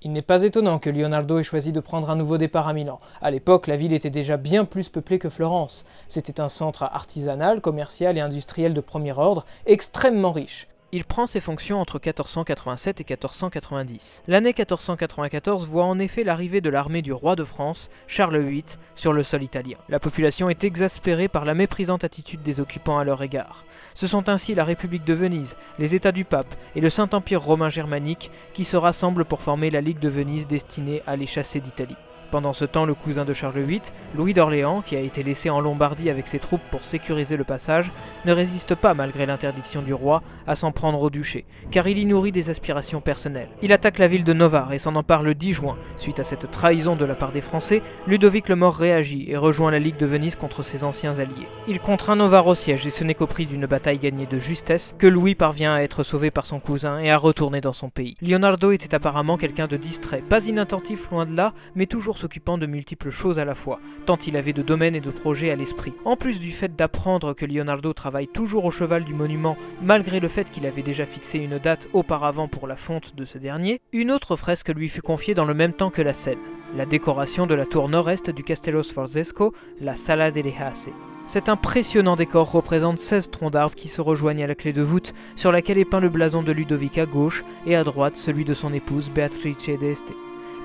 Il n'est pas étonnant que Leonardo ait choisi de prendre un nouveau départ à Milan. À l'époque, la ville était déjà bien plus peuplée que Florence. C'était un centre artisanal, commercial et industriel de premier ordre, extrêmement riche. Il prend ses fonctions entre 1487 et 1490. L'année 1494 voit en effet l'arrivée de l'armée du roi de France, Charles VIII, sur le sol italien. La population est exaspérée par la méprisante attitude des occupants à leur égard. Ce sont ainsi la République de Venise, les États du Pape et le Saint-Empire romain germanique qui se rassemblent pour former la Ligue de Venise destinée à les chasser d'Italie. Pendant ce temps, le cousin de Charles VIII, Louis d'Orléans, qui a été laissé en Lombardie avec ses troupes pour sécuriser le passage, ne résiste pas, malgré l'interdiction du roi, à s'en prendre au duché, car il y nourrit des aspirations personnelles. Il attaque la ville de Novare et s'en empare le 10 juin. Suite à cette trahison de la part des Français, Ludovic le Mort réagit et rejoint la Ligue de Venise contre ses anciens alliés. Il contraint Novare au siège et ce n'est qu'au prix d'une bataille gagnée de justesse que Louis parvient à être sauvé par son cousin et à retourner dans son pays. Leonardo était apparemment quelqu'un de distrait, pas inattentif loin de là, mais toujours s'occupant de multiples choses à la fois, tant il avait de domaines et de projets à l'esprit. En plus du fait d'apprendre que Leonardo travaille toujours au cheval du monument, malgré le fait qu'il avait déjà fixé une date auparavant pour la fonte de ce dernier, une autre fresque lui fut confiée dans le même temps que la scène, la décoration de la tour nord-est du Castello Sforzesco, la Sala delle Asse. Cet impressionnant décor représente 16 troncs d'arbres qui se rejoignent à la clé de voûte, sur laquelle est peint le blason de Ludovic à gauche et à droite celui de son épouse Beatrice d'Este.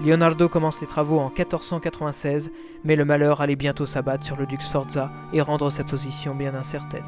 Leonardo commence les travaux en 1496, mais le malheur allait bientôt s'abattre sur le duc Sforza et rendre sa position bien incertaine.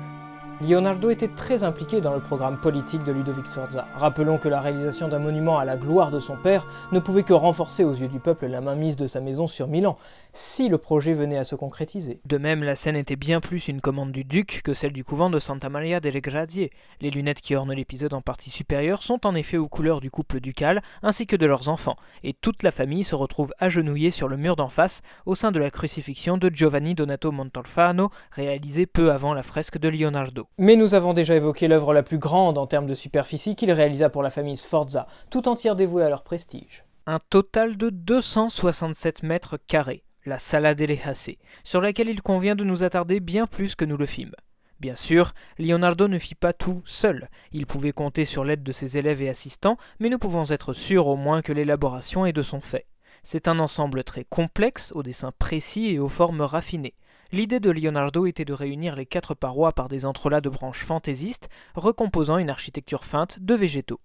Leonardo était très impliqué dans le programme politique de Ludovic Sforza. Rappelons que la réalisation d'un monument à la gloire de son père ne pouvait que renforcer aux yeux du peuple la mainmise de sa maison sur Milan, si le projet venait à se concrétiser. De même, la scène était bien plus une commande du duc que celle du couvent de Santa Maria delle Grazie. Les lunettes qui ornent l'épisode en partie supérieure sont en effet aux couleurs du couple ducal ainsi que de leurs enfants, et toute la famille se retrouve agenouillée sur le mur d'en face au sein de la crucifixion de Giovanni Donato Montalfano, réalisée peu avant la fresque de Leonardo. Mais nous avons déjà évoqué l'œuvre la plus grande en termes de superficie qu'il réalisa pour la famille Sforza, tout entière dévouée à leur prestige. Un total de 267 mètres carrés, la Sala delle Asse, sur laquelle il convient de nous attarder bien plus que nous le fîmes. Bien sûr, Leonardo ne fit pas tout seul, il pouvait compter sur l'aide de ses élèves et assistants, mais nous pouvons être sûrs au moins que l'élaboration est de son fait. C'est un ensemble très complexe, aux dessins précis et aux formes raffinées. L'idée de Leonardo était de réunir les 4 parois par des entrelacs de branches fantaisistes, recomposant une architecture feinte de végétaux.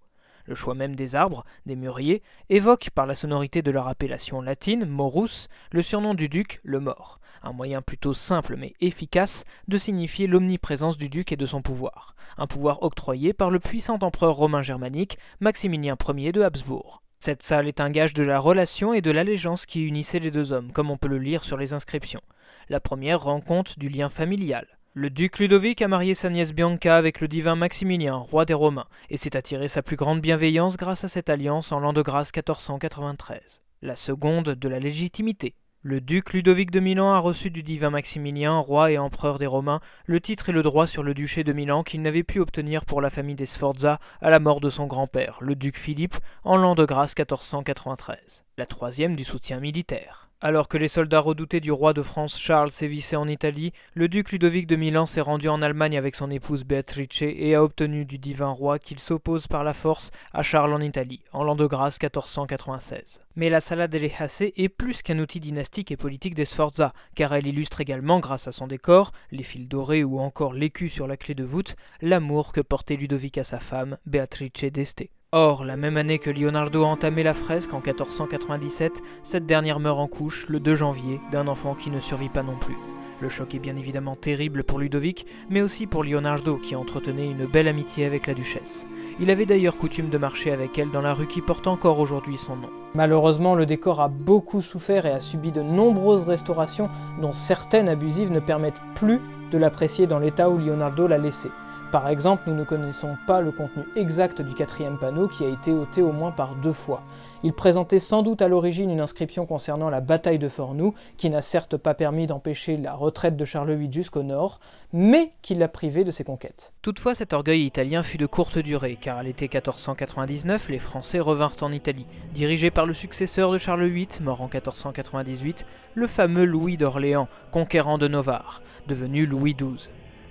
Le choix même des arbres, des mûriers, évoque par la sonorité de leur appellation latine, morus, le surnom du duc, le mort. Un moyen plutôt simple mais efficace de signifier l'omniprésence du duc et de son pouvoir. Un pouvoir octroyé par le puissant empereur romain germanique, Maximilien Ier de Habsbourg. Cette salle est un gage de la relation et de l'allégeance qui unissait les deux hommes, comme on peut le lire sur les inscriptions. La première rend compte du lien familial. Le duc Ludovic a marié sa nièce Bianca avec le divin Maximilien, roi des Romains, et s'est attiré sa plus grande bienveillance grâce à cette alliance en l'an de grâce 1493. La seconde de la légitimité. Le duc Ludovic de Milan a reçu du divin Maximilien, roi et empereur des Romains, le titre et le droit sur le duché de Milan qu'il n'avait pu obtenir pour la famille des Sforza à la mort de son grand-père, le duc Philippe, en l'an de grâce 1493. La troisième du soutien militaire. Alors que les soldats redoutés du roi de France Charles sévissaient en Italie, le duc Ludovic de Milan s'est rendu en Allemagne avec son épouse Beatrice et a obtenu du divin roi qu'il s'oppose par la force à Charles en Italie, en l'an de grâce 1496. Mais la Sala delle Asse est plus qu'un outil dynastique et politique des Sforza, car elle illustre également, grâce à son décor, les fils dorés ou encore l'écu sur la clé de voûte, l'amour que portait Ludovic à sa femme, Beatrice d'Este. Or, la même année que Leonardo a entamé la fresque, en 1497, cette dernière meurt en couche, le 2 janvier, d'un enfant qui ne survit pas non plus. Le choc est bien évidemment terrible pour Ludovic, mais aussi pour Leonardo, qui entretenait une belle amitié avec la duchesse. Il avait d'ailleurs coutume de marcher avec elle dans la rue qui porte encore aujourd'hui son nom. Malheureusement, le décor a beaucoup souffert et a subi de nombreuses restaurations, dont certaines abusives ne permettent plus de l'apprécier dans l'état où Leonardo l'a laissé. Par exemple, nous ne connaissons pas le contenu exact du 4e panneau qui a été ôté au moins par 2 fois. Il présentait sans doute à l'origine une inscription concernant la bataille de Fornoux, qui n'a certes pas permis d'empêcher la retraite de Charles VIII jusqu'au nord, mais qui l'a privé de ses conquêtes. Toutefois, cet orgueil italien fut de courte durée, car à l'été 1499, les Français revinrent en Italie, dirigés par le successeur de Charles VIII, mort en 1498, le fameux Louis d'Orléans, conquérant de Novare, devenu Louis XII.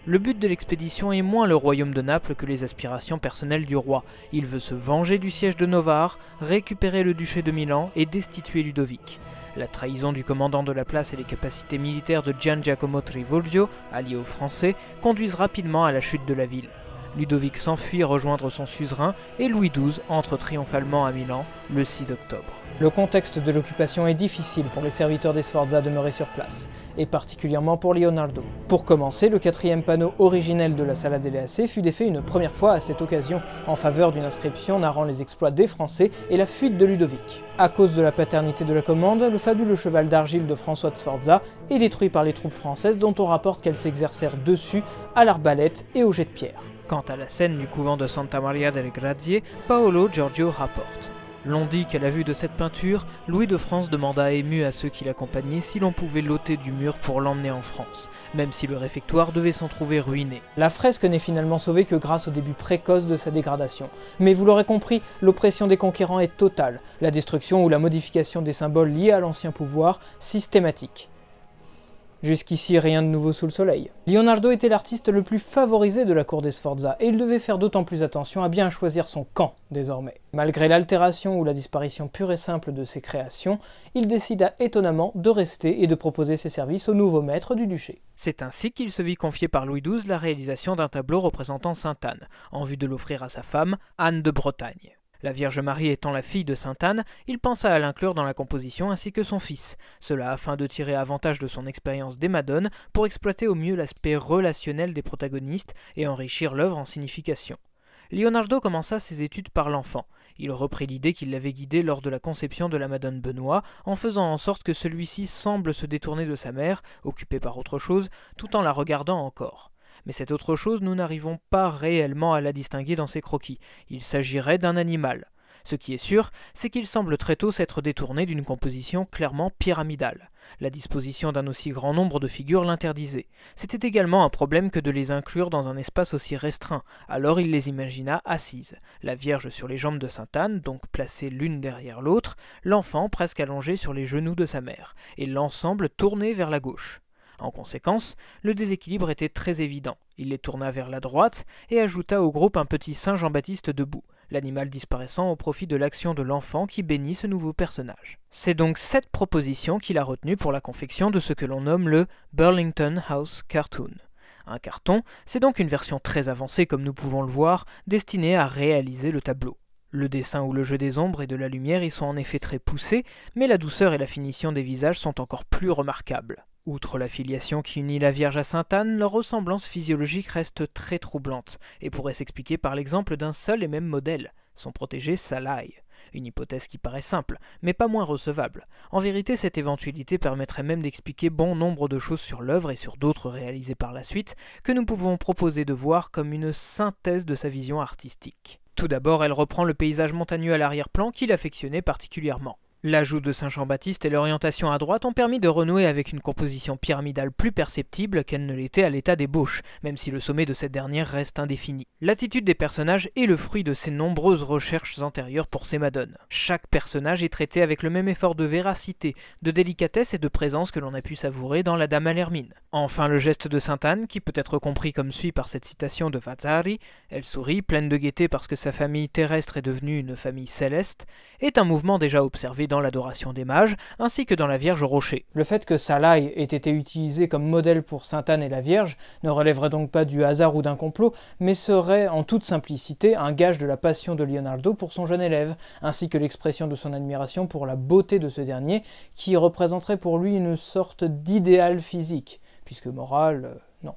Le but de l'expédition est moins le royaume de Naples que les aspirations personnelles du roi. Il veut se venger du siège de Novare, récupérer le duché de Milan et destituer Ludovic. La trahison du commandant de la place et les capacités militaires de Gian Giacomo Trivolgio, allié aux Français, conduisent rapidement à la chute de la ville. Ludovic s'enfuit rejoindre son suzerain et Louis XII entre triomphalement à Milan le 6 octobre. Le contexte de l'occupation est difficile pour les serviteurs des Sforza demeurés sur place, et particulièrement pour Leonardo. Pour commencer, le 4e panneau originel de la Sala delle Asse fut défait une première fois à cette occasion, en faveur d'une inscription narrant les exploits des Français et la fuite de Ludovic. À cause de la paternité de la commande, le fabuleux cheval d'argile de François de Sforza est détruit par les troupes françaises dont on rapporte qu'elles s'exercèrent dessus à l'arbalète et au jet de pierre. Quant à la scène du couvent de Santa Maria delle Grazie, Paolo Giorgio rapporte. L'on dit qu'à la vue de cette peinture, Louis de France demanda ému à ceux qui l'accompagnaient si l'on pouvait l'ôter du mur pour l'emmener en France, même si le réfectoire devait s'en trouver ruiné. La fresque n'est finalement sauvée que grâce au début précoce de sa dégradation. Mais vous l'aurez compris, l'oppression des conquérants est totale, la destruction ou la modification des symboles liés à l'ancien pouvoir, systématique. Jusqu'ici, rien de nouveau sous le soleil. Leonardo était l'artiste le plus favorisé de la cour des Sforza, et il devait faire d'autant plus attention à bien choisir son camp, désormais. Malgré l'altération ou la disparition pure et simple de ses créations, il décida étonnamment de rester et de proposer ses services au nouveau maître du duché. C'est ainsi qu'il se vit confier par Louis XII la réalisation d'un tableau représentant Sainte Anne, en vue de l'offrir à sa femme, Anne de Bretagne. La Vierge Marie étant la fille de Sainte Anne, il pensa à l'inclure dans la composition ainsi que son fils, cela afin de tirer avantage de son expérience des Madones pour exploiter au mieux l'aspect relationnel des protagonistes et enrichir l'œuvre en signification. Leonardo commença ses études par l'enfant. Il reprit l'idée qui l'avait guidé lors de la conception de la Madone Benoît, en faisant en sorte que celui-ci semble se détourner de sa mère, occupé par autre chose, tout en la regardant encore. Mais cette autre chose, nous n'arrivons pas réellement à la distinguer dans ses croquis. Il s'agirait d'un animal. Ce qui est sûr, c'est qu'il semble très tôt s'être détourné d'une composition clairement pyramidale. La disposition d'un aussi grand nombre de figures l'interdisait. C'était également un problème que de les inclure dans un espace aussi restreint, alors il les imagina assises. La Vierge sur les jambes de Sainte Anne, donc placées l'une derrière l'autre, l'enfant presque allongé sur les genoux de sa mère, et l'ensemble tourné vers la gauche. En conséquence, le déséquilibre était très évident. Il les tourna vers la droite et ajouta au groupe un petit Saint Jean-Baptiste debout, l'animal disparaissant au profit de l'action de l'enfant qui bénit ce nouveau personnage. C'est donc cette proposition qu'il a retenue pour la confection de ce que l'on nomme le Burlington House Cartoon. Un carton, c'est donc une version très avancée comme nous pouvons le voir, destinée à réaliser le tableau. Le dessin ou le jeu des ombres et de la lumière y sont en effet très poussés, mais la douceur et la finition des visages sont encore plus remarquables. Outre la filiation qui unit la Vierge à Sainte Anne, leur ressemblance physiologique reste très troublante, et pourrait s'expliquer par l'exemple d'un seul et même modèle, son protégé Salai. Une hypothèse qui paraît simple, mais pas moins recevable. En vérité, cette éventualité permettrait même d'expliquer bon nombre de choses sur l'œuvre et sur d'autres réalisées par la suite, que nous pouvons proposer de voir comme une synthèse de sa vision artistique. Tout d'abord, elle reprend le paysage montagneux à l'arrière-plan qu'il affectionnait particulièrement. L'ajout de Saint Jean-Baptiste et l'orientation à droite ont permis de renouer avec une composition pyramidale plus perceptible qu'elle ne l'était à l'état d'ébauche, même si le sommet de cette dernière reste indéfini. L'attitude des personnages est le fruit de ces nombreuses recherches antérieures pour ces madones. Chaque personnage est traité avec le même effort de véracité, de délicatesse et de présence que l'on a pu savourer dans la Dame à l'Hermine. Enfin, le geste de Sainte Anne, qui peut être compris comme suit par cette citation de Vasari, elle sourit, pleine de gaieté parce que sa famille terrestre est devenue une famille céleste, est un mouvement déjà observé dans l'adoration des mages, ainsi que dans la Vierge au rocher. Le fait que Salai ait été utilisé comme modèle pour Sainte Anne et la Vierge ne relèverait donc pas du hasard ou d'un complot, mais serait en toute simplicité un gage de la passion de Leonardo pour son jeune élève, ainsi que l'expression de son admiration pour la beauté de ce dernier, qui représenterait pour lui une sorte d'idéal physique, puisque moral, non.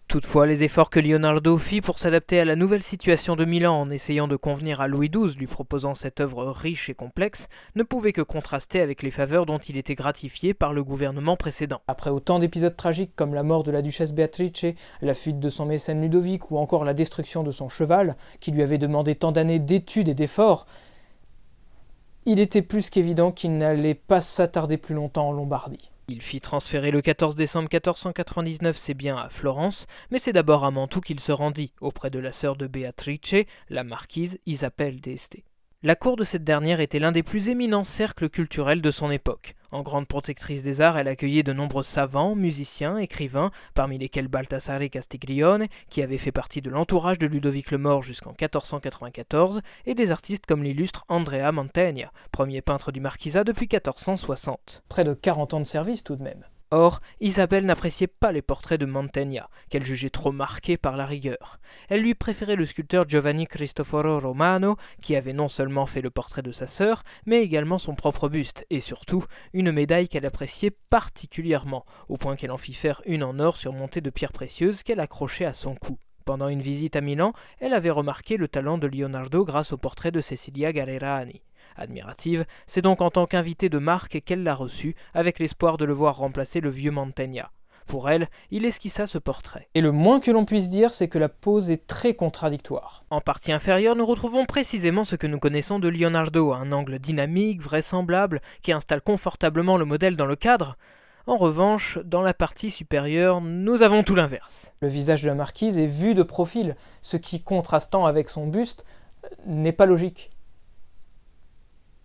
Toutefois, les efforts que Leonardo fit pour s'adapter à la nouvelle situation de Milan en essayant de convenir à Louis XII lui proposant cette œuvre riche et complexe ne pouvaient que contraster avec les faveurs dont il était gratifié par le gouvernement précédent. Après autant d'épisodes tragiques comme la mort de la duchesse Beatrice, la fuite de son mécène Ludovic ou encore la destruction de son cheval, qui lui avait demandé tant d'années d'études et d'efforts, il était plus qu'évident qu'il n'allait pas s'attarder plus longtemps en Lombardie. Il fit transférer le 14 décembre 1499 ses biens à Florence, mais c'est d'abord à Mantoue qu'il se rendit, auprès de la sœur de Beatrice, la marquise Isabelle d'Este. La cour de cette dernière était l'un des plus éminents cercles culturels de son époque. En grande protectrice des arts, elle accueillait de nombreux savants, musiciens, écrivains, parmi lesquels Baldassare Castiglione, qui avait fait partie de l'entourage de Ludovic le Mort jusqu'en 1494, et des artistes comme l'illustre Andrea Mantegna, premier peintre du marquisat depuis 1460. Près de 40 ans de service tout de même. Or, Isabelle n'appréciait pas les portraits de Mantegna, qu'elle jugeait trop marqués par la rigueur. Elle lui préférait le sculpteur Giovanni Cristoforo Romano, qui avait non seulement fait le portrait de sa sœur, mais également son propre buste, et surtout, une médaille qu'elle appréciait particulièrement, au point qu'elle en fit faire une en or surmontée de pierres précieuses qu'elle accrochait à son cou. Pendant une visite à Milan, elle avait remarqué le talent de Leonardo grâce au portrait de Cecilia Gallerani. Admirative, c'est donc en tant qu'invitée de marque qu'elle l'a reçu, avec l'espoir de le voir remplacer le vieux Mantegna. Pour elle, il esquissa ce portrait. Et le moins que l'on puisse dire, c'est que la pose est très contradictoire. En partie inférieure, nous retrouvons précisément ce que nous connaissons de Leonardo, un angle dynamique, vraisemblable, qui installe confortablement le modèle dans le cadre. En revanche, dans la partie supérieure, nous avons tout l'inverse. Le visage de la marquise est vu de profil, ce qui, contrastant avec son buste, n'est pas logique.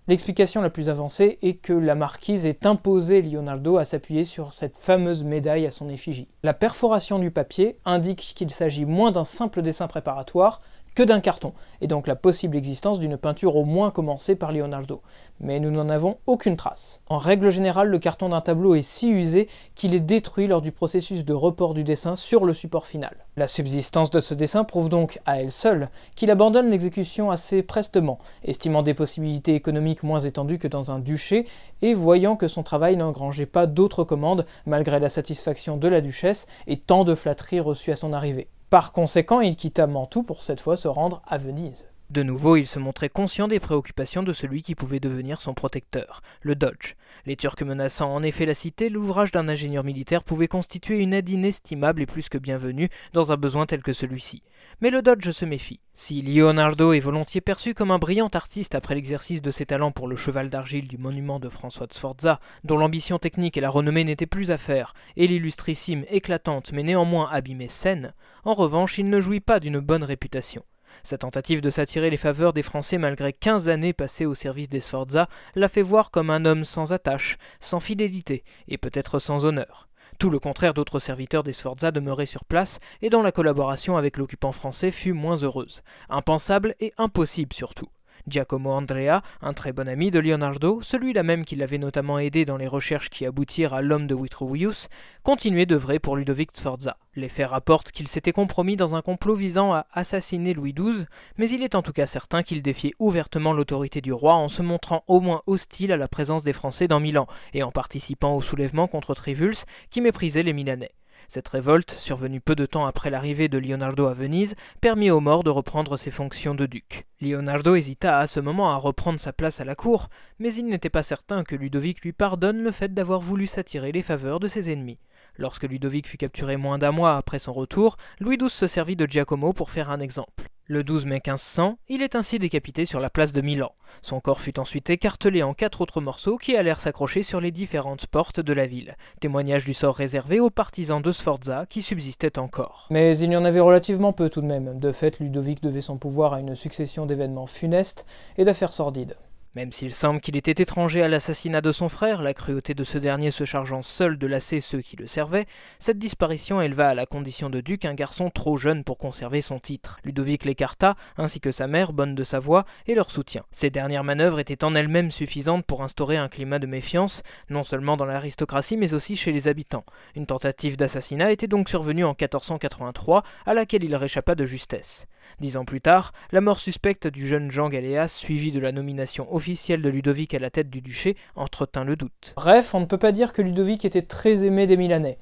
L'explication la plus avancée est que la marquise ait imposé Leonardo à s'appuyer sur cette fameuse médaille à son effigie. La perforation du papier indique qu'il s'agit moins d'un simple dessin préparatoire que d'un carton, et donc la possible existence d'une peinture au moins commencée par Leonardo. Mais nous n'en avons aucune trace. En règle générale, le carton d'un tableau est si usé qu'il est détruit lors du processus de report du dessin sur le support final. La subsistance de ce dessin prouve donc à elle seule qu'il abandonne l'exécution assez prestement, estimant des possibilités économiques moins étendues que dans un duché, et voyant que son travail n'engrangeait pas d'autres commandes malgré la satisfaction de la duchesse et tant de flatteries reçues à son arrivée. Par conséquent, il quitta Mantoue pour cette fois se rendre à Venise. De nouveau, il se montrait conscient des préoccupations de celui qui pouvait devenir son protecteur, le Doge. Les Turcs menaçant en effet la cité, l'ouvrage d'un ingénieur militaire pouvait constituer une aide inestimable et plus que bienvenue dans un besoin tel que celui-ci. Mais le Doge se méfie. Si Leonardo est volontiers perçu comme un brillant artiste après l'exercice de ses talents pour le cheval d'argile du monument de François de Sforza, dont l'ambition technique et la renommée n'étaient plus à faire, et l'illustrissime, éclatante mais néanmoins abîmée scène, en revanche il ne jouit pas d'une bonne réputation. Sa tentative de s'attirer les faveurs des Français malgré 15 années passées au service des Sforza l'a fait voir comme un homme sans attache, sans fidélité et peut-être sans honneur. Tout le contraire d'autres serviteurs des Sforza demeurés sur place et dont la collaboration avec l'occupant français fut moins heureuse. Impensable et impossible surtout. Giacomo Andrea, un très bon ami de Leonardo, celui-là même qui l'avait notamment aidé dans les recherches qui aboutirent à l'homme de Vitruvius, continuait d'œuvrer pour Ludovic Sforza. Les faits rapportent qu'il s'était compromis dans un complot visant à assassiner Louis XII, mais il est en tout cas certain qu'il défiait ouvertement l'autorité du roi en se montrant au moins hostile à la présence des Français dans Milan et en participant au soulèvement contre Trivulus qui méprisait les Milanais. Cette révolte, survenue peu de temps après l'arrivée de Leonardo à Venise, permit au mort de reprendre ses fonctions de duc. Leonardo hésita à ce moment à reprendre sa place à la cour, mais il n'était pas certain que Ludovic lui pardonne le fait d'avoir voulu s'attirer les faveurs de ses ennemis. Lorsque Ludovic fut capturé moins d'un mois après son retour, Louis XII se servit de Giacomo pour faire un exemple. Le 12 mai 1500, il est ainsi décapité sur la place de Milan. Son corps fut ensuite écartelé en 4 autres morceaux qui allèrent s'accrocher sur les différentes portes de la ville. Témoignage du sort réservé aux partisans de Sforza qui subsistaient encore. Mais il y en avait relativement peu tout de même. De fait, Ludovic devait son pouvoir à une succession d'événements funestes et d'affaires sordides. Même s'il semble qu'il était étranger à l'assassinat de son frère, la cruauté de ce dernier se chargeant seul de lasser ceux qui le servaient, cette disparition éleva à la condition de duc un garçon trop jeune pour conserver son titre. Ludovic l'écarta, ainsi que sa mère, bonne de Savoie, et leur soutien. Ces dernières manœuvres étaient en elles-mêmes suffisantes pour instaurer un climat de méfiance, non seulement dans l'aristocratie mais aussi chez les habitants. Une tentative d'assassinat était donc survenue en 1483, à laquelle il réchappa de justesse. 10 ans plus tard, la mort suspecte du jeune Jean Galéas, suivie de la nomination officielle de Ludovic à la tête du duché, entretint le doute. Bref, on ne peut pas dire que Ludovic était très aimé des Milanais.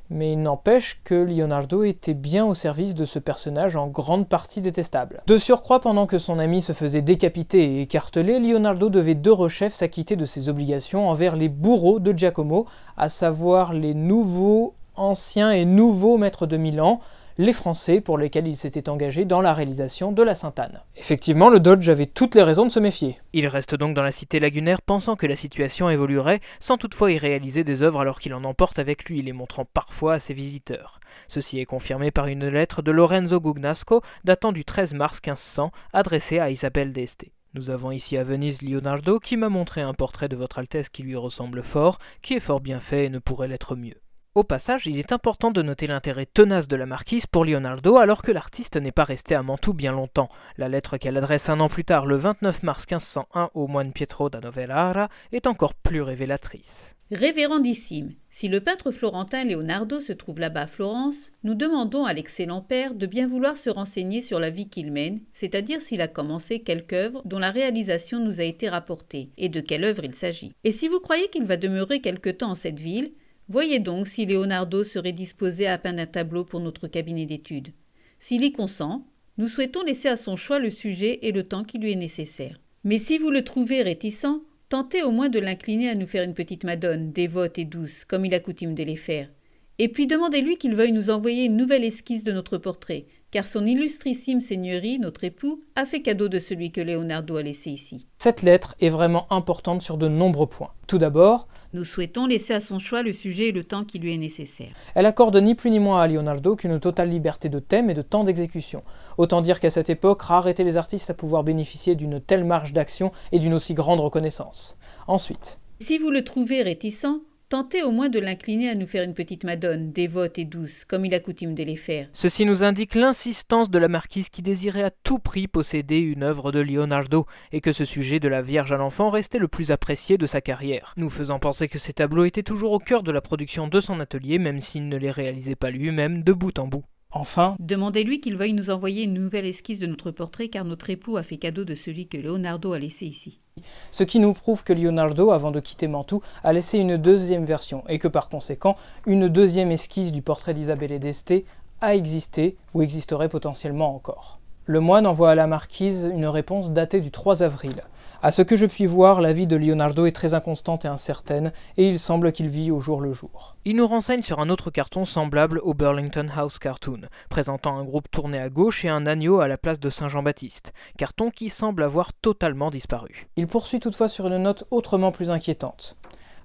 Mais il n'empêche que Leonardo était bien au service de ce personnage en grande partie détestable. De surcroît, pendant que son ami se faisait décapiter et écarteler, Leonardo devait de rechef s'acquitter de ses obligations envers les bourreaux de Giacomo, à savoir les nouveaux, anciens et nouveaux maîtres de Milan, les Français pour lesquels il s'était engagé dans la réalisation de la Sainte-Anne. Effectivement, le Doge avait toutes les raisons de se méfier. Il reste donc dans la cité lagunaire pensant que la situation évoluerait, sans toutefois y réaliser des œuvres alors qu'il en emporte avec lui, les montrant parfois à ses visiteurs. Ceci est confirmé par une lettre de Lorenzo Gugnasco datant du 13 mars 1500, adressée à Isabelle d'Este. Nous avons ici à Venise Leonardo qui m'a montré un portrait de votre Altesse qui lui ressemble fort, qui est fort bien fait et ne pourrait l'être mieux. Au passage, il est important de noter l'intérêt tenace de la marquise pour Leonardo alors que l'artiste n'est pas resté à Mantoue bien longtemps. La lettre qu'elle adresse un an plus tard, le 29 mars 1501, au moine Pietro da Novellara, est encore plus révélatrice. Révérendissime, si le peintre florentin Leonardo se trouve là-bas à Florence, nous demandons à l'excellent père de bien vouloir se renseigner sur la vie qu'il mène, c'est-à-dire s'il a commencé quelque œuvre dont la réalisation nous a été rapportée, et de quelle œuvre il s'agit. Et si vous croyez qu'il va demeurer quelque temps en cette ville, voyez donc si Leonardo serait disposé à peindre un tableau pour notre cabinet d'études. S'il y consent, nous souhaitons laisser à son choix le sujet et le temps qui lui est nécessaire. Mais si vous le trouvez réticent, tentez au moins de l'incliner à nous faire une petite Madone, dévote et douce, comme il a coutume de les faire. Et puis demandez-lui qu'il veuille nous envoyer une nouvelle esquisse de notre portrait, car son illustrissime seigneurie, notre époux, a fait cadeau de celui que Leonardo a laissé ici. Cette lettre est vraiment importante sur de nombreux points. Tout d'abord, nous souhaitons laisser à son choix le sujet et le temps qui lui est nécessaire. Elle accorde ni plus ni moins à Leonardo qu'une totale liberté de thème et de temps d'exécution. Autant dire qu'à cette époque, rares étaient les artistes à pouvoir bénéficier d'une telle marge d'action et d'une aussi grande reconnaissance. Ensuite, si vous le trouvez réticent, tentez au moins de l'incliner à nous faire une petite Madone, dévote et douce, comme il a coutume de les faire. Ceci nous indique l'insistance de la marquise qui désirait à tout prix posséder une œuvre de Leonardo, et que ce sujet de la Vierge à l'enfant restait le plus apprécié de sa carrière, nous faisant penser que ces tableaux étaient toujours au cœur de la production de son atelier, même s'il ne les réalisait pas lui-même de bout en bout. Enfin, demandez-lui qu'il veuille nous envoyer une nouvelle esquisse de notre portrait car notre époux a fait cadeau de celui que Leonardo a laissé ici. Ce qui nous prouve que Leonardo, avant de quitter Mantoue, a laissé une deuxième version et que par conséquent, une deuxième esquisse du portrait d'Isabelle d'Este a existé ou existerait potentiellement encore. Le moine envoie à la marquise une réponse datée du 3 avril. À ce que je puis voir, la vie de Leonardo est très inconstante et incertaine, et il semble qu'il vit au jour le jour. Il nous renseigne sur un autre carton semblable au Burlington House Cartoon, présentant un groupe tourné à gauche et un agneau à la place de Saint Jean-Baptiste, carton qui semble avoir totalement disparu. Il poursuit toutefois sur une note autrement plus inquiétante.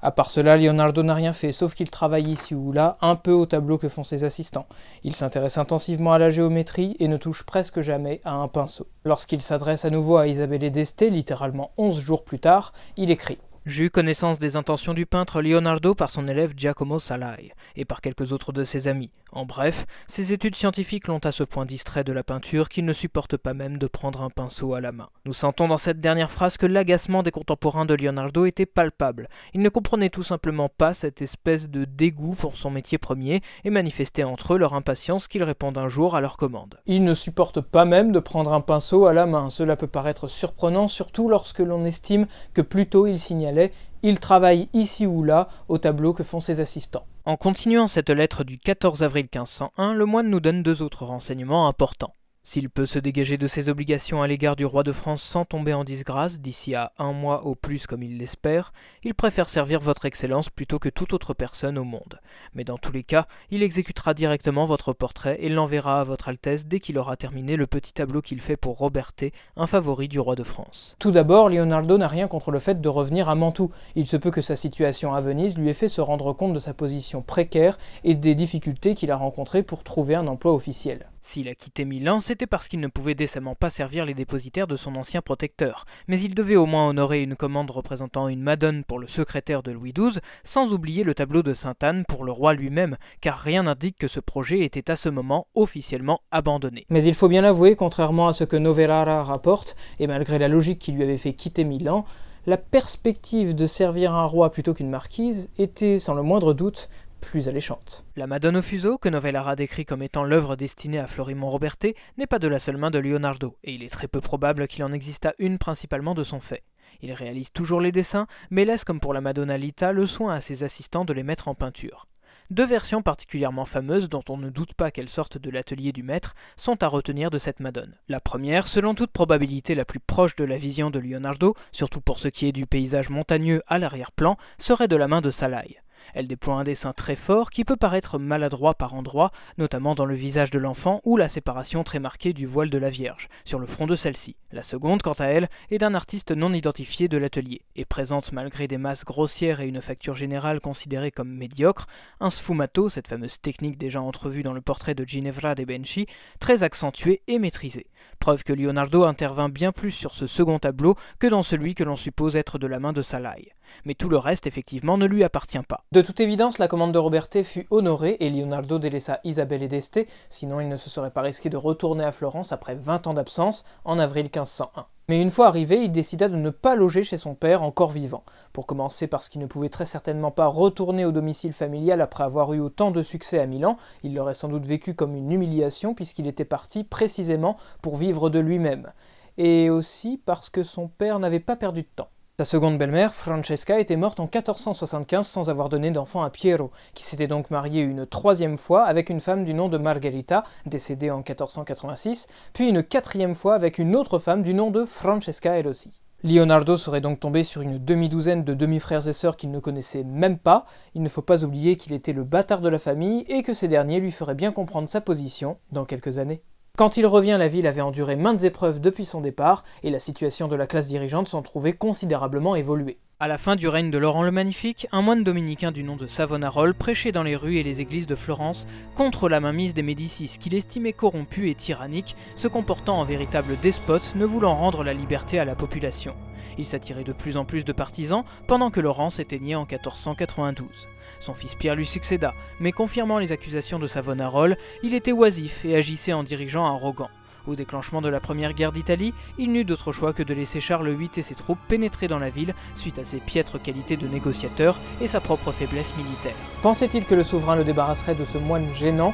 À part cela, Leonardo n'a rien fait, sauf qu'il travaille ici ou là, un peu au tableau que font ses assistants. Il s'intéresse intensivement à la géométrie et ne touche presque jamais à un pinceau. Lorsqu'il s'adresse à nouveau à Isabelle d'Este, littéralement 11 jours plus tard, il écrit « J'eus connaissance des intentions du peintre Leonardo par son élève Giacomo Salai, et par quelques autres de ses amis. En bref, ses études scientifiques l'ont à ce point distrait de la peinture qu'il ne supporte pas même de prendre un pinceau à la main. » Nous sentons dans cette dernière phrase que l'agacement des contemporains de Leonardo était palpable. Ils ne comprenaient tout simplement pas cette espèce de dégoût pour son métier premier et manifestaient entre eux leur impatience qu'ils répondent un jour à leur commande. Ils ne supportent pas même de prendre un pinceau à la main. Cela peut paraître surprenant, surtout lorsque l'on estime que plus tôt il signalait « Il travaille ici ou là au tableau que font ses assistants ». En continuant cette lettre du 14 avril 1501, le moine nous donne deux autres renseignements importants. S'il peut se dégager de ses obligations à l'égard du roi de France sans tomber en disgrâce, d'ici à 1 mois au plus comme il l'espère, il préfère servir votre Excellence plutôt que toute autre personne au monde. Mais dans tous les cas, il exécutera directement votre portrait et l'enverra à votre Altesse dès qu'il aura terminé le petit tableau qu'il fait pour Robertet, un favori du roi de France. Tout d'abord, Leonardo n'a rien contre le fait de revenir à Mantoue. Il se peut que sa situation à Venise lui ait fait se rendre compte de sa position précaire et des difficultés qu'il a rencontrées pour trouver un emploi officiel. S'il a quitté Milan, c'était parce qu'il ne pouvait décemment pas servir les dépositaires de son ancien protecteur, mais il devait au moins honorer une commande représentant une Madone pour le secrétaire de Louis XII, sans oublier le tableau de Sainte-Anne pour le roi lui-même, car rien n'indique que ce projet était à ce moment officiellement abandonné. Mais il faut bien l'avouer, contrairement à ce que Novellara rapporte, et malgré la logique qui lui avait fait quitter Milan, la perspective de servir un roi plutôt qu'une marquise était, sans le moindre doute, plus alléchante. La Madone au fuseau, que Novellara décrit comme étant l'œuvre destinée à Florimond Robertet, n'est pas de la seule main de Leonardo, et il est très peu probable qu'il en exista une principalement de son fait. Il réalise toujours les dessins, mais laisse comme pour la Madonna Lita le soin à ses assistants de les mettre en peinture. Deux versions particulièrement fameuses, dont on ne doute pas qu'elles sortent de l'atelier du maître, sont à retenir de cette Madone. La première, selon toute probabilité la plus proche de la vision de Leonardo, surtout pour ce qui est du paysage montagneux à l'arrière-plan, serait de la main de Salai. Elle déploie un dessin très fort qui peut paraître maladroit par endroits, notamment dans le visage de l'enfant ou la séparation très marquée du voile de la Vierge, sur le front de celle-ci. La seconde, quant à elle, est d'un artiste non identifié de l'atelier, et présente malgré des masses grossières et une facture générale considérée comme médiocre, un sfumato, cette fameuse technique déjà entrevue dans le portrait de Ginevra de Benci, très accentué et maîtrisé. Preuve que Leonardo intervint bien plus sur ce second tableau que dans celui que l'on suppose être de la main de Salai. Mais tout le reste, effectivement, ne lui appartient pas. De toute évidence, la commande de Robertet fut honorée et Leonardo délaissa Isabelle et d'Este, sinon il ne se serait pas risqué de retourner à Florence après 20 ans d'absence, en avril 1501. Mais une fois arrivé, il décida de ne pas loger chez son père encore vivant. Pour commencer parce qu'il ne pouvait très certainement pas retourner au domicile familial après avoir eu autant de succès à Milan, il l'aurait sans doute vécu comme une humiliation puisqu'il était parti précisément pour vivre de lui-même. Et aussi parce que son père n'avait pas perdu de temps. Sa seconde belle-mère, Francesca, était morte en 1475 sans avoir donné d'enfant à Piero, qui s'était donc marié une troisième fois avec une femme du nom de Margherita, décédée en 1486, puis une quatrième fois avec une autre femme du nom de Francesca elle aussi. Leonardo serait donc tombé sur une demi-douzaine de demi-frères et sœurs qu'il ne connaissait même pas. Il ne faut pas oublier qu'il était le bâtard de la famille et que ces derniers lui feraient bien comprendre sa position dans quelques années. Quand il revient, la ville avait enduré maintes épreuves depuis son départ, et la situation de la classe dirigeante s'en trouvait considérablement évoluée. À la fin du règne de Laurent le Magnifique, un moine dominicain du nom de Savonarola prêchait dans les rues et les églises de Florence contre la mainmise des Médicis qu'il estimait corrompue et tyrannique, se comportant en véritable despote, ne voulant rendre la liberté à la population. Il s'attirait de plus en plus de partisans pendant que Laurent s'éteignait en 1492. Son fils Pierre lui succéda, mais confirmant les accusations de Savonarola, il était oisif et agissait en dirigeant arrogant. Au déclenchement de la première guerre d'Italie, il n'eut d'autre choix que de laisser Charles VIII et ses troupes pénétrer dans la ville suite à ses piètres qualités de négociateur et sa propre faiblesse militaire. Pensait-il que le souverain le débarrasserait de ce moine gênant ?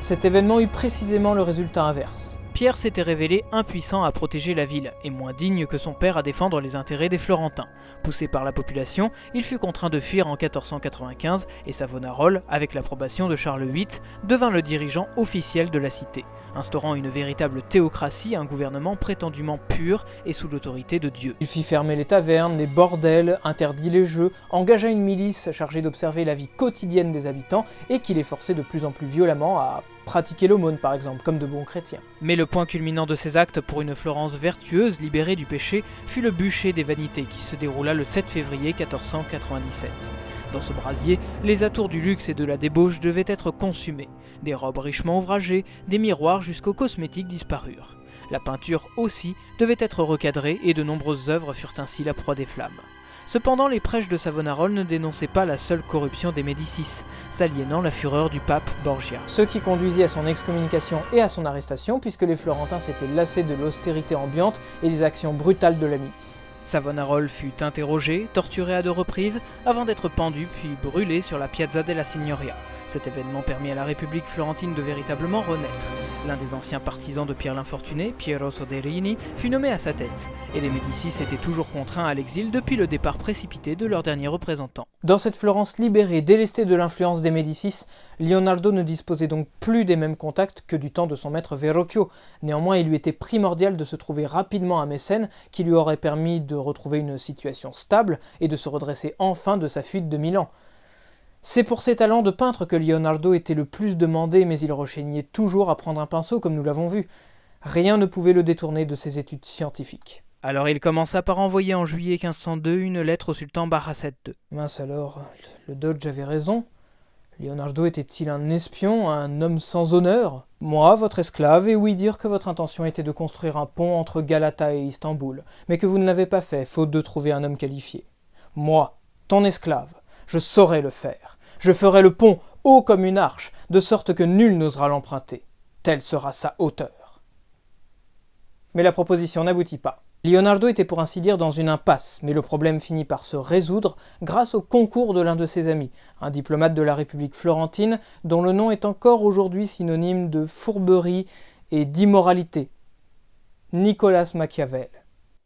Cet événement eut précisément le résultat inverse. Pierre s'était révélé impuissant à protéger la ville, et moins digne que son père à défendre les intérêts des Florentins. Poussé par la population, il fut contraint de fuir en 1495, et Savonarola, avec l'approbation de Charles VIII, devint le dirigeant officiel de la cité, instaurant une véritable théocratie, un gouvernement prétendument pur et sous l'autorité de Dieu. Il fit fermer les tavernes, les bordels, interdit les jeux, engagea une milice chargée d'observer la vie quotidienne des habitants, et qui les forçait de plus en plus violemment à pratiquer l'aumône par exemple, comme de bons chrétiens. Mais le point culminant de ces actes pour une Florence vertueuse libérée du péché fut le bûcher des vanités qui se déroula le 7 février 1497. Dans ce brasier, les atours du luxe et de la débauche devaient être consumés. Des robes richement ouvragées, des miroirs jusqu'aux cosmétiques disparurent. La peinture aussi devait être recadrée et de nombreuses œuvres furent ainsi la proie des flammes. Cependant, les prêches de Savonarola ne dénonçaient pas la seule corruption des Médicis, s'aliénant la fureur du pape Borgia. Ce qui conduisit à son excommunication et à son arrestation, puisque les Florentins s'étaient lassés de l'austérité ambiante et des actions brutales de la milice. Savonarola fut interrogé, torturé à 2 reprises, avant d'être pendu puis brûlé sur la Piazza della Signoria. Cet événement permit à la République florentine de véritablement renaître. L'un des anciens partisans de Pierre l'Infortuné, Piero Soderini, fut nommé à sa tête, et les Médicis étaient toujours contraints à l'exil depuis le départ précipité de leur dernier représentant. Dans cette Florence libérée, délestée de l'influence des Médicis, Leonardo ne disposait donc plus des mêmes contacts que du temps de son maître Verrocchio. Néanmoins, il lui était primordial de se trouver rapidement un mécène qui lui aurait permis de retrouver une situation stable et de se redresser enfin de sa fuite de Milan. C'est pour ses talents de peintre que Leonardo était le plus demandé, mais il rechignait toujours à prendre un pinceau, comme nous l'avons vu. Rien ne pouvait le détourner de ses études scientifiques. Alors il commença par envoyer en juillet 1502 une lettre au sultan Bajazet II. Mince alors, le Doge avait raison. Leonardo était-il un espion, un homme sans honneur ? Moi, votre esclave, ai ouï dire que votre intention était de construire un pont entre Galata et Istanbul, mais que vous ne l'avez pas fait, faute de trouver un homme qualifié. Moi, ton esclave, je saurai le faire. Je ferai le pont haut comme une arche, de sorte que nul n'osera l'emprunter. Telle sera sa hauteur. Mais la proposition n'aboutit pas. Leonardo était pour ainsi dire dans une impasse, mais le problème finit par se résoudre grâce au concours de l'un de ses amis, un diplomate de la République florentine dont le nom est encore aujourd'hui synonyme de fourberie et d'immoralité, Nicolas Machiavel.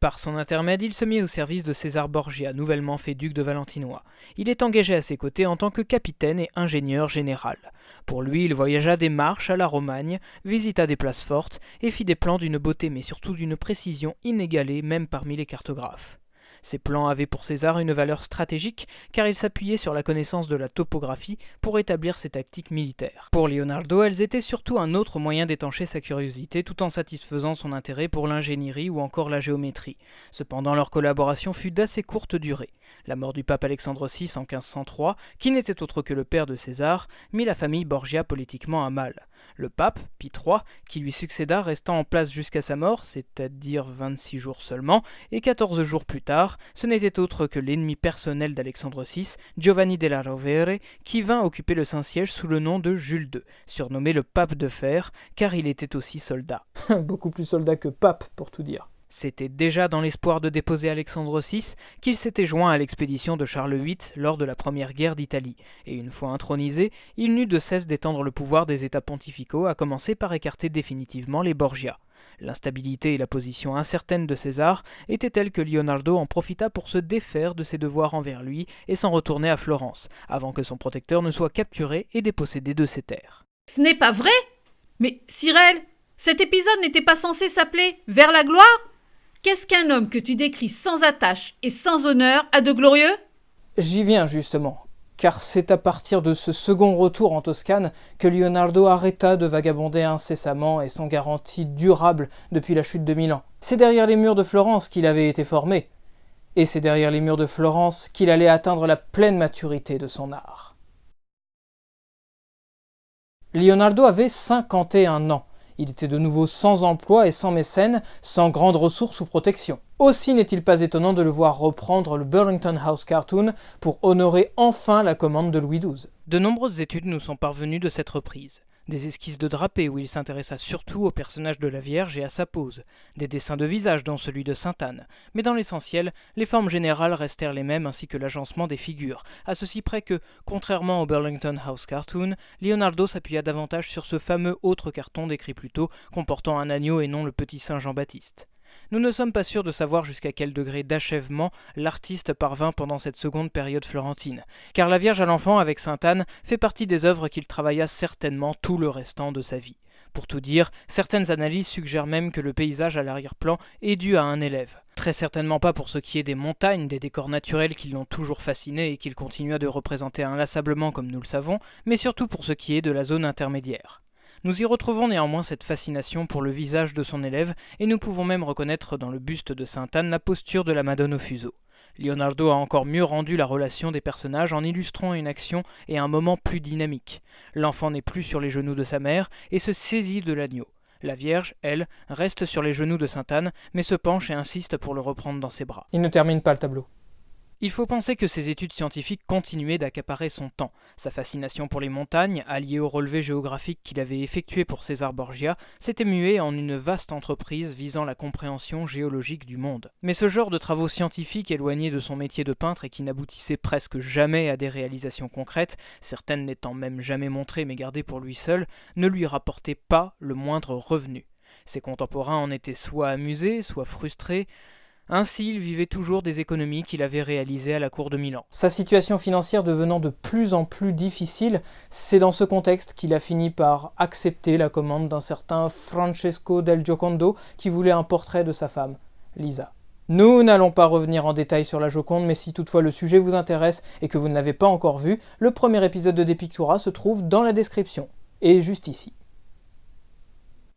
Par son intermède, il se mit au service de César Borgia, nouvellement fait duc de Valentinois. Il est engagé à ses côtés en tant que capitaine et ingénieur général. Pour lui, il voyagea des marches à la Romagne, visita des places fortes et fit des plans d'une beauté mais surtout d'une précision inégalée même parmi les cartographes. Ces plans avaient pour César une valeur stratégique car il s'appuyait sur la connaissance de la topographie pour établir ses tactiques militaires. Pour Leonardo, elles étaient surtout un autre moyen d'étancher sa curiosité tout en satisfaisant son intérêt pour l'ingénierie ou encore la géométrie. Cependant, leur collaboration fut d'assez courte durée. La mort du pape Alexandre VI en 1503, qui n'était autre que le père de César, mit la famille Borgia politiquement à mal. Le pape, Pie III, qui lui succéda restant en place jusqu'à sa mort, c'est-à-dire 26 jours seulement, et 14 jours plus tard, ce n'était autre que l'ennemi personnel d'Alexandre VI, Giovanni della Rovere, qui vint occuper le Saint-Siège sous le nom de Jules II, surnommé le pape de fer, car il était aussi soldat. Beaucoup plus soldat que pape, pour tout dire. C'était déjà dans l'espoir de déposer Alexandre VI qu'il s'était joint à l'expédition de Charles VIII lors de la première guerre d'Italie, et une fois intronisé, il n'eut de cesse d'étendre le pouvoir des États pontificaux, à commencer par écarter définitivement les Borgia. L'instabilité et la position incertaine de César étaient telles que Leonardo en profita pour se défaire de ses devoirs envers lui et s'en retourner à Florence, avant que son protecteur ne soit capturé et dépossédé de ses terres. Ce n'est pas vrai ? Mais Cyril, cet épisode n'était pas censé s'appeler « Vers la gloire » ? Qu'est-ce qu'un homme que tu décris sans attache et sans honneur a de glorieux ? J'y viens justement, car c'est à partir de ce second retour en Toscane que Leonardo arrêta de vagabonder incessamment et sans garantie durable depuis la chute de Milan. C'est derrière les murs de Florence qu'il avait été formé, et c'est derrière les murs de Florence qu'il allait atteindre la pleine maturité de son art. Leonardo avait 51 ans. Il était de nouveau sans emploi et sans mécène, sans grandes ressources ou protection. Aussi n'est-il pas étonnant de le voir reprendre le Burlington House Cartoon pour honorer enfin la commande de Louis XII. De nombreuses études nous sont parvenues de cette reprise. Des esquisses de drapés où il s'intéressa surtout au personnage de la Vierge et à sa pose, des dessins de visage dont celui de Sainte-Anne, mais dans l'essentiel, les formes générales restèrent les mêmes ainsi que l'agencement des figures, à ceci près que, contrairement au Burlington House Cartoon, Leonardo s'appuya davantage sur ce fameux autre carton décrit plus tôt, comportant un agneau et non le petit saint Jean-Baptiste. Nous ne sommes pas sûrs de savoir jusqu'à quel degré d'achèvement l'artiste parvint pendant cette seconde période florentine, car la Vierge à l'enfant avec Sainte-Anne fait partie des œuvres qu'il travailla certainement tout le restant de sa vie. Pour tout dire, certaines analyses suggèrent même que le paysage à l'arrière-plan est dû à un élève. Très certainement pas pour ce qui est des montagnes, des décors naturels qui l'ont toujours fasciné et qu'il continua de représenter inlassablement comme nous le savons, mais surtout pour ce qui est de la zone intermédiaire. Nous y retrouvons néanmoins cette fascination pour le visage de son élève et nous pouvons même reconnaître dans le buste de Sainte-Anne la posture de la Madone au fuseau. Leonardo a encore mieux rendu la relation des personnages en illustrant une action et un moment plus dynamique. L'enfant n'est plus sur les genoux de sa mère et se saisit de l'agneau. La Vierge, elle, reste sur les genoux de Sainte-Anne mais se penche et insiste pour le reprendre dans ses bras. Il ne termine pas le tableau. Il faut penser que ses études scientifiques continuaient d'accaparer son temps. Sa fascination pour les montagnes, alliée aux relevés géographiques qu'il avait effectués pour César Borgia, s'était muée en une vaste entreprise visant la compréhension géologique du monde. Mais ce genre de travaux scientifiques éloignés de son métier de peintre et qui n'aboutissaient presque jamais à des réalisations concrètes, certaines n'étant même jamais montrées mais gardées pour lui seul, ne lui rapportaient pas le moindre revenu. Ses contemporains en étaient soit amusés, soit frustrés. Ainsi, il vivait toujours des économies qu'il avait réalisées à la cour de Milan. Sa situation financière devenant de plus en plus difficile, c'est dans ce contexte qu'il a fini par accepter la commande d'un certain Francesco del Giocondo qui voulait un portrait de sa femme, Lisa. Nous n'allons pas revenir en détail sur la Joconde, mais si toutefois le sujet vous intéresse et que vous ne l'avez pas encore vu, le premier épisode de Depictura se trouve dans la description, et juste ici.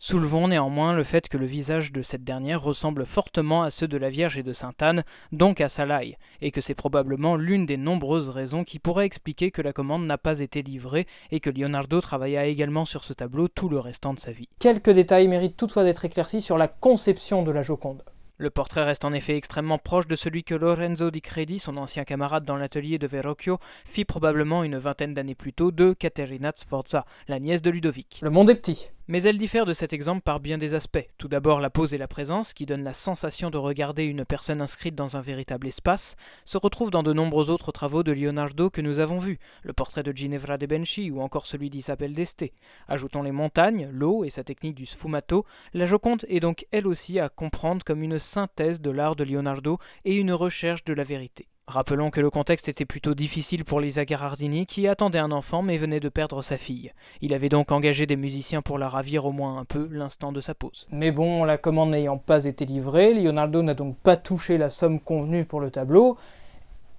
Soulevons néanmoins le fait que le visage de cette dernière ressemble fortement à ceux de la Vierge et de Sainte-Anne, donc à Salaï, et que c'est probablement l'une des nombreuses raisons qui pourrait expliquer que la commande n'a pas été livrée et que Leonardo travailla également sur ce tableau tout le restant de sa vie. Quelques détails méritent toutefois d'être éclaircis sur la conception de la Joconde. Le portrait reste en effet extrêmement proche de celui que Lorenzo di Credi, son ancien camarade dans l'atelier de Verrocchio, fit probablement une vingtaine d'années plus tôt de Caterina Sforza, la nièce de Ludovic. Le monde est petit. Mais elle diffère de cet exemple par bien des aspects. Tout d'abord la pose et la présence, qui donnent la sensation de regarder une personne inscrite dans un véritable espace, se retrouvent dans de nombreux autres travaux de Leonardo que nous avons vus, le portrait de Ginevra de Benci ou encore celui d'Isabelle d'Este. Ajoutons les montagnes, l'eau et sa technique du sfumato, la Joconde est donc elle aussi à comprendre comme une synthèse de l'art de Leonardo et une recherche de la vérité. Rappelons que le contexte était plutôt difficile pour Lisa Gherardini qui attendait un enfant mais venait de perdre sa fille. Il avait donc engagé des musiciens pour la ravir au moins un peu l'instant de sa pause. Mais bon, la commande n'ayant pas été livrée, Leonardo n'a donc pas touché la somme convenue pour le tableau,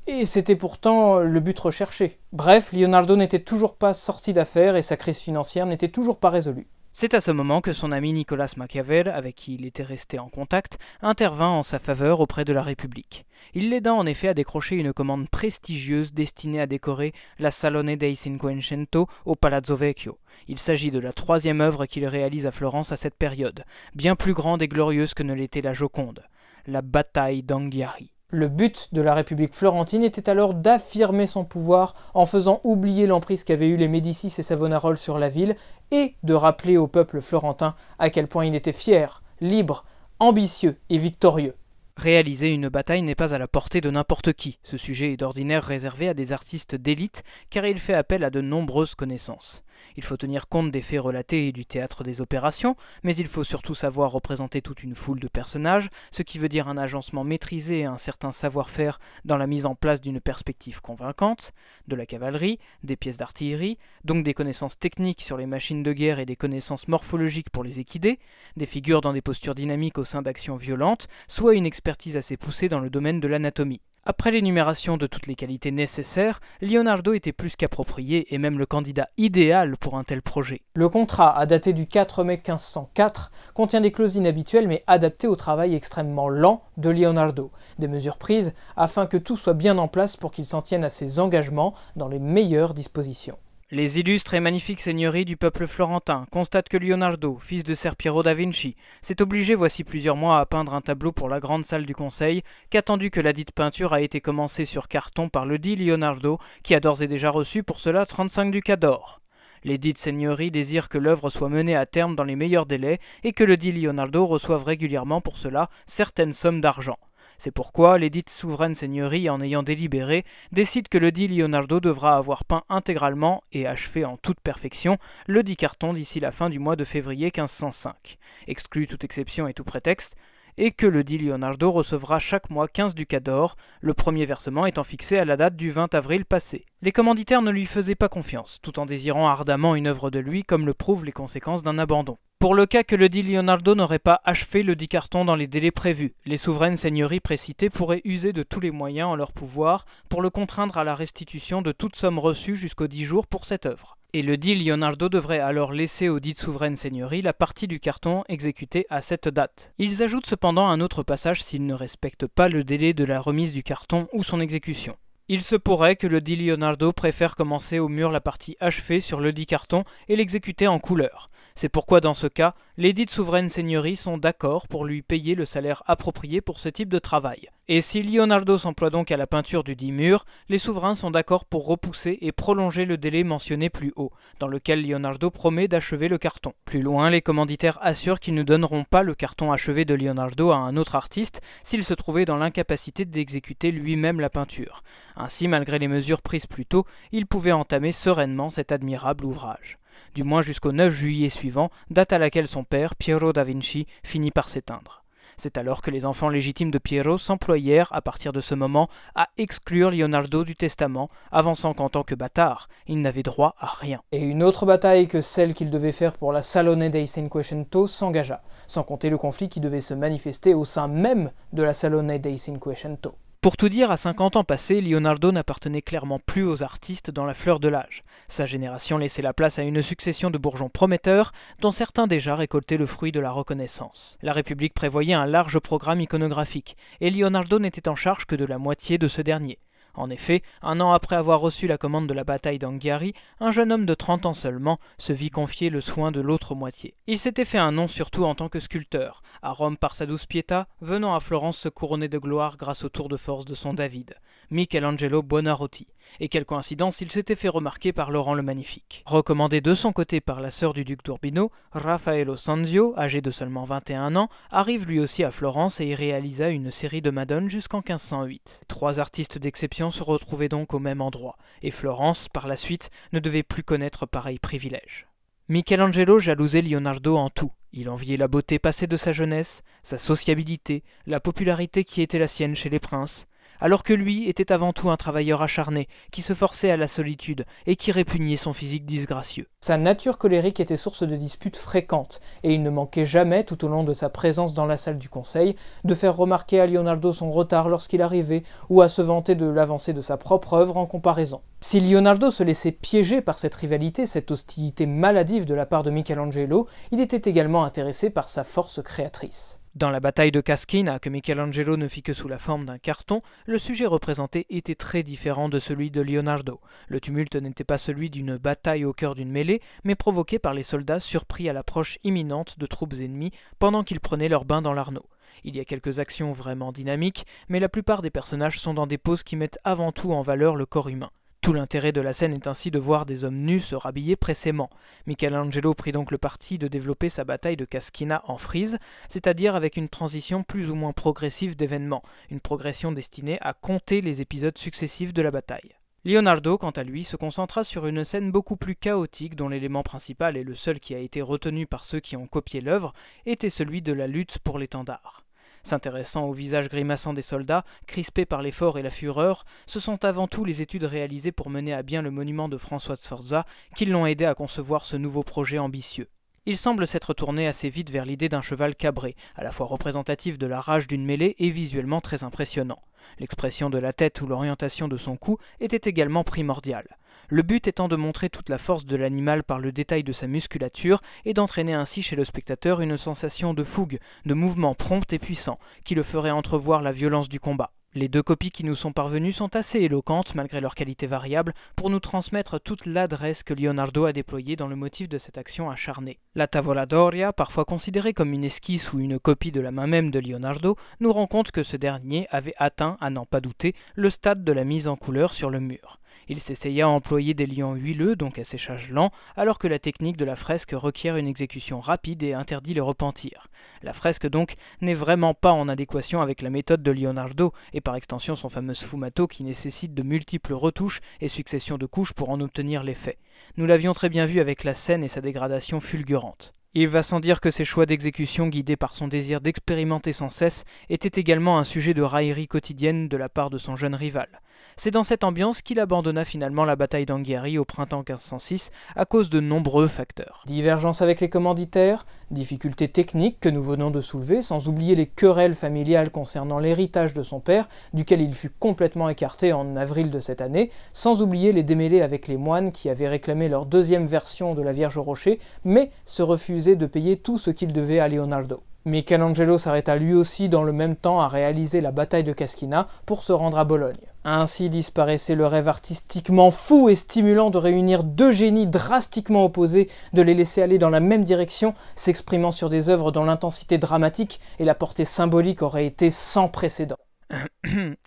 et c'était pourtant le but recherché. Bref, Leonardo n'était toujours pas sorti d'affaires et sa crise financière n'était toujours pas résolue. C'est à ce moment que son ami Nicolas Machiavel, avec qui il était resté en contact, intervint en sa faveur auprès de la République. Il l'aida en effet à décrocher une commande prestigieuse destinée à décorer la Salone dei Cinquecento au Palazzo Vecchio. Il s'agit de la 3e œuvre qu'il réalise à Florence à cette période, bien plus grande et glorieuse que ne l'était la Joconde, la bataille d'Anghiari. Le but de la République florentine était alors d'affirmer son pouvoir en faisant oublier l'emprise qu'avaient eu les Médicis et Savonarola sur la ville et de rappeler au peuple florentin à quel point il était fier, libre, ambitieux et victorieux. Réaliser une bataille n'est pas à la portée de n'importe qui. Ce sujet est d'ordinaire réservé à des artistes d'élite car il fait appel à de nombreuses connaissances. Il faut tenir compte des faits relatés et du théâtre des opérations, mais il faut surtout savoir représenter toute une foule de personnages, ce qui veut dire un agencement maîtrisé et un certain savoir-faire dans la mise en place d'une perspective convaincante, de la cavalerie, des pièces d'artillerie, donc des connaissances techniques sur les machines de guerre et des connaissances morphologiques pour les équidés, des figures dans des postures dynamiques au sein d'actions violentes, soit une expertise assez poussée dans le domaine de l'anatomie. Après l'énumération de toutes les qualités nécessaires, Leonardo était plus qu'approprié et même le candidat idéal pour un tel projet. Le contrat, à dater du 4 mai 1504, contient des clauses inhabituelles mais adaptées au travail extrêmement lent de Leonardo. Des mesures prises afin que tout soit bien en place pour qu'il s'en tienne à ses engagements dans les meilleures dispositions. Les illustres et magnifiques seigneuries du peuple florentin constatent que Leonardo, fils de Ser Piero da Vinci, s'est obligé voici plusieurs mois à peindre un tableau pour la grande salle du conseil, qu'attendu que la dite peinture a été commencée sur carton par le dit Leonardo, qui a d'ores et déjà reçu pour cela 35 ducats d'or. Les dites seigneuries désirent que l'œuvre soit menée à terme dans les meilleurs délais et que le dit Leonardo reçoive régulièrement pour cela certaines sommes d'argent. C'est pourquoi les dites souveraines seigneuries, en ayant délibéré, décident que le dit Leonardo devra avoir peint intégralement et achevé en toute perfection le dit carton d'ici la fin du mois de février 1505, exclu toute exception et tout prétexte, et que le dit Leonardo recevra chaque mois 15 ducats d'or, le premier versement étant fixé à la date du 20 avril passé. Les commanditaires ne lui faisaient pas confiance, tout en désirant ardemment une œuvre de lui, comme le prouvent les conséquences d'un abandon. Pour le cas que le dit Leonardo n'aurait pas achevé le dit carton dans les délais prévus, les souveraines seigneuries précitées pourraient user de tous les moyens en leur pouvoir pour le contraindre à la restitution de toute somme reçue jusqu'aux 10 jours pour cette œuvre. Et le dit Leonardo devrait alors laisser aux dites souveraines seigneuries la partie du carton exécutée à cette date. Ils ajoutent cependant un autre passage s'ils ne respectent pas le délai de la remise du carton ou son exécution. Il se pourrait que le dit Leonardo préfère commencer au mur la partie achevée sur le dit carton et l'exécuter en couleur. C'est pourquoi dans ce cas, les dites souveraines seigneuries sont d'accord pour lui payer le salaire approprié pour ce type de travail. Et si Leonardo s'emploie donc à la peinture du dit mur, les souverains sont d'accord pour repousser et prolonger le délai mentionné plus haut, dans lequel Leonardo promet d'achever le carton. Plus loin, les commanditaires assurent qu'ils ne donneront pas le carton achevé de Leonardo à un autre artiste s'il se trouvait dans l'incapacité d'exécuter lui-même la peinture. Ainsi, malgré les mesures prises plus tôt, il pouvait entamer sereinement cet admirable ouvrage. Du moins jusqu'au 9 juillet suivant, date à laquelle son père, Piero da Vinci, finit par s'éteindre. C'est alors que les enfants légitimes de Piero s'employèrent, à partir de ce moment, à exclure Leonardo du testament, avançant qu'en tant que bâtard, il n'avait droit à rien. Et une autre bataille que celle qu'il devait faire pour la Salone dei Cinquecento s'engagea, sans compter le conflit qui devait se manifester au sein même de la Salone dei Cinquecento. Pour tout dire, à 50 ans passés, Leonardo n'appartenait clairement plus aux artistes dans la fleur de l'âge. Sa génération laissait la place à une succession de bourgeons prometteurs, dont certains déjà récoltaient le fruit de la reconnaissance. La République prévoyait un large programme iconographique, et Leonardo n'était en charge que de la moitié de ce dernier. En effet, un an après avoir reçu la commande de la bataille d'Anghiari, un jeune homme de 30 ans seulement se vit confier le soin de l'autre moitié. Il s'était fait un nom surtout en tant que sculpteur, à Rome par sa douce pietà, venant à Florence se couronner de gloire grâce au tour de force de son David, Michelangelo Buonarroti. Et quelle coïncidence, il s'était fait remarquer par Laurent le Magnifique. Recommandé de son côté par la sœur du duc d'Urbino, Raffaello Sanzio, âgé de seulement 21 ans, arrive lui aussi à Florence et y réalisa une série de Madones jusqu'en 1508. 3 artistes d'exception se retrouvaient donc au même endroit, et Florence, par la suite, ne devait plus connaître pareil privilège. Michelangelo jalousait Leonardo en tout. Il enviait la beauté passée de sa jeunesse, sa sociabilité, la popularité qui était la sienne chez les princes. alors que lui était avant tout un travailleur acharné, qui se forçait à la solitude et qui répugnait son physique disgracieux. Sa nature colérique était source de disputes fréquentes, et il ne manquait jamais, tout au long de sa présence dans la salle du conseil, de faire remarquer à Leonardo son retard lorsqu'il arrivait, ou à se vanter de l'avancée de sa propre œuvre en comparaison. Si Leonardo se laissait piéger par cette rivalité, cette hostilité maladive de la part de Michelangelo, il était également intéressé par sa force créatrice. Dans la bataille de Cascina, que Michelangelo ne fit que sous la forme d'un carton, le sujet représenté était très différent de celui de Leonardo. Le tumulte n'était pas celui d'une bataille au cœur d'une mêlée, mais provoqué par les soldats surpris à l'approche imminente de troupes ennemies pendant qu'ils prenaient leur bain dans l'Arno. Il y a quelques actions vraiment dynamiques, mais la plupart des personnages sont dans des poses qui mettent avant tout en valeur le corps humain. Tout l'intérêt de la scène est ainsi de voir des hommes nus se rhabiller pressément. Michelangelo prit donc le parti de développer sa bataille de Cascina en frise, c'est-à-dire avec une transition plus ou moins progressive d'événements, une progression destinée à compter les épisodes successifs de la bataille. Leonardo, quant à lui, se concentra sur une scène beaucoup plus chaotique dont l'élément principal et le seul qui a été retenu par ceux qui ont copié l'œuvre était celui de la lutte pour l'étendard. S'intéressant au visage grimaçant des soldats, crispés par l'effort et la fureur, ce sont avant tout les études réalisées pour mener à bien le monument de François Sforza qui l'ont aidé à concevoir ce nouveau projet ambitieux. Il semble s'être tourné assez vite vers l'idée d'un cheval cabré, à la fois représentatif de la rage d'une mêlée et visuellement très impressionnant. L'expression de la tête ou l'orientation de son cou était également primordiale. Le but étant de montrer toute la force de l'animal par le détail de sa musculature et d'entraîner ainsi chez le spectateur une sensation de fougue, de mouvement prompt et puissant, qui le ferait entrevoir la violence du combat. Les deux copies qui nous sont parvenues sont assez éloquentes, malgré leur qualité variable, pour nous transmettre toute l'adresse que Leonardo a déployée dans le motif de cette action acharnée. La Tavola Doria, parfois considérée comme une esquisse ou une copie de la main même de Leonardo, nous rend compte que ce dernier avait atteint, à n'en pas douter, le stade de la mise en couleur sur le mur. Il s'essaya à employer des liants huileux, donc à séchage lent, alors que la technique de la fresque requiert une exécution rapide et interdit le repentir. La fresque donc n'est vraiment pas en adéquation avec la méthode de Leonardo, et par extension son fameux sfumato qui nécessite de multiples retouches et succession de couches pour en obtenir l'effet. Nous l'avions très bien vu avec la scène et sa dégradation fulgurante. Il va sans dire que ses choix d'exécution guidés par son désir d'expérimenter sans cesse étaient également un sujet de raillerie quotidienne de la part de son jeune rival. C'est dans cette ambiance qu'il abandonna finalement la bataille d'Anghiari au printemps 1506 à cause de nombreux facteurs. Divergence avec les commanditaires, difficultés techniques que nous venons de soulever, sans oublier les querelles familiales concernant l'héritage de son père, duquel il fut complètement écarté en avril de cette année, sans oublier les démêlés avec les moines qui avaient réclamé leur deuxième version de la Vierge au Rocher, mais se refusaient de payer tout ce qu'ils devaient à Leonardo. Michelangelo s'arrêta lui aussi dans le même temps à réaliser la bataille de Cascina pour se rendre à Bologne. Ainsi disparaissait le rêve artistiquement fou et stimulant de réunir deux génies drastiquement opposés, de les laisser aller dans la même direction, s'exprimant sur des œuvres dont l'intensité dramatique et la portée symbolique auraient été sans précédent.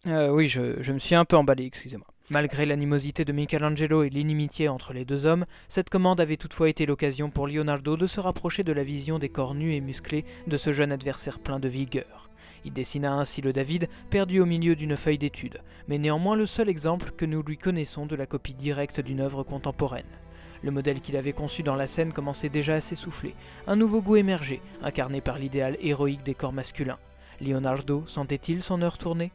Oui, je me suis un peu emballé, excusez-moi. Malgré l'animosité de Michelangelo et l'inimitié entre les deux hommes, cette commande avait toutefois été l'occasion pour Leonardo de se rapprocher de la vision des corps nus et musclés de ce jeune adversaire plein de vigueur. Il dessina ainsi le David, perdu au milieu d'une feuille d'étude, mais néanmoins le seul exemple que nous lui connaissons de la copie directe d'une œuvre contemporaine. Le modèle qu'il avait conçu dans la scène commençait déjà à s'essouffler, un nouveau goût émergeait, incarné par l'idéal héroïque des corps masculins. Leonardo sentait-il son heure tourner ?